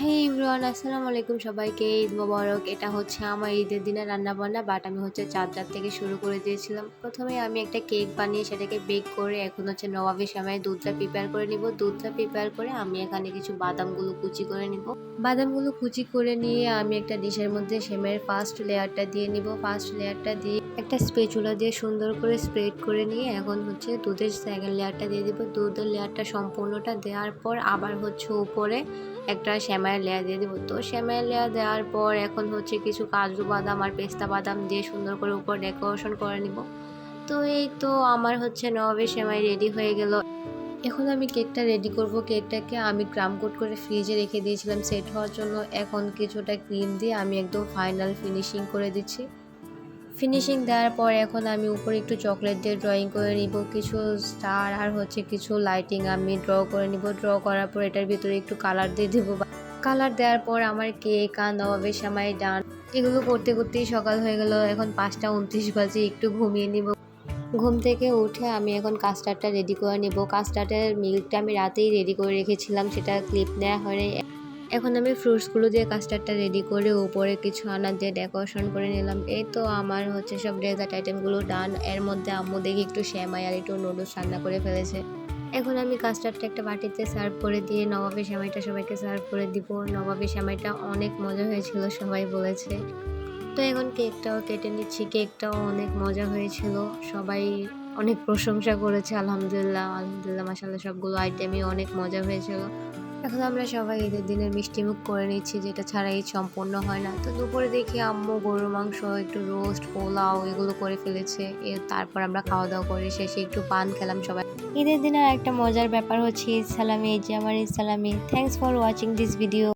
হেই everyone, আসসালামু আলাইকুম সবাইকে। ঈদ মোবারক। এটা হচ্ছে আমার ঈদের দিনে রান্নাবান্না, বাট আমি হচ্ছে চাঁদ রাত থেকে শুরু করে দিয়েছিলাম। প্রথমে আমি একটা কেক বানিয়ে সেটাকে বেক করে এখন হচ্ছে নবাবী সেমাই দুধটা প্রিপেয়ার করে নিব। দুধটা প্রিপেয়ার করে আমি এখানে কিছু বাদামগুলো কুচি করে নিব। বাদামগুলো কুচি করে নিয়ে আমি একটা ডিশের মধ্যে সেমাইয়ের ফার্স্ট লেয়ারটা দিয়ে নিব। ফার্স্ট লেয়ারটা দিয়ে একটা স্প্যাচুলা দিয়ে সুন্দর করে স্প্রেড করে নিয়ে এখন হচ্ছে দুধের সেকেন্ড লেয়ারটা দিয়ে দিব। দুধের লেয়ারটা সম্পূর্ণটা দেওয়ার পর আবার হচ্ছে উপরে একটা সেমাইয়ের লেয়ার দিয়ে দিব। তো সেমাইয়ের লেয়ার দেওয়ার পর এখন হচ্ছে কিছু কাজু বাদাম আর পেস্তা বাদাম দিয়ে সুন্দর করে উপর ডেকোরেশন করে নিব। তো এই তো আমার হচ্ছে নবাবী সেমাই রেডি হয়ে গেল। এখন আমি কেকটা রেডি করব। কেকটাকে আমি ক্রাম কোট করে ফ্রিজে রেখে দিয়েছিলাম সেট হওয়ার জন্য। এখন কিছুটা ক্রিম দিয়ে আমি একদম ফাইনাল ফিনিশিং করে দিচ্ছি। ফিনিশিং দেওয়ার পর এখন আমি উপরে একটু চকলেট দিয়ে ড্রয়িং করে নিব। কিছু স্টার আর হচ্ছে কিছু লাইটিং আমি ড্র করে নিব। ড্র করার পর এটার ভিতরে একটু কালার দিয়ে দেবো। কালার দেওয়ার পর আমার কেক আর নবাবী সেমাই ডান। এগুলো করতে করতেই সকাল হয়ে গেল। এখন 5টা 29 বাজে, একটু ঘুমিয়ে নিব। ঘুম থেকে উঠে আমি এখন কাস্টার্ডটা রেডি করে নিব। কাস্টার্ডের মিল্কটা আমি রাতেই রেডি করে রেখেছিলাম, সেটা ক্লিপ নেওয়া হয়নি। এখন আমি ফ্রুটসগুলো দিয়ে কাস্টার্ডটা রেডি করে উপরে কিছু আনার দিয়ে ডেকোরেশন করে নিলাম। এই তো আমার হচ্ছে সব ডেজার্ট আইটেমগুলো ডান। এর মধ্যে আম্মু দেখি একটু সেমাই আর একটু নুডলস রান্না করে ফেলেছে। এখন আমি কাস্টার্ডটা একটা বাটিতে সার্ভ করে দিয়ে নবাবী সেমাইটা সবাইকে সার্ভ করে দিব। নবাবী সেমাইটা অনেক মজা হয়েছিল, সবাই বলেছে। তো এখন কেকটাও কেটে নিচ্ছি। কেকটাও অনেক মজা হয়েছিল, সবাই অনেক প্রশংসা করেছে। আলহামদুলিল্লাহ আলহামদুলিল্লাহ, মাশাআল্লাহ, সবগুলো আইটেমই অনেক মজা হয়েছিল। এখন আমরা সবাই ঈদের দিনের মিষ্টিমুখ করে নিচ্ছি, যেটা ছাড়া ঈদ সম্পূর্ণ হয় না। তো দুপুরে দেখি আম্মু গরুর মাংস, একটু রোস্ট, পোলাও এগুলো করে ফেলেছে। তারপর আমরা খাওয়া দাওয়া করে শেষে একটু পান খেলাম সবাই। ঈদের দিনের একটা মজার ব্যাপার হচ্ছে ঈদ সালামি। এই যে আমার ঈদ সালামি। Thanks for watching this video.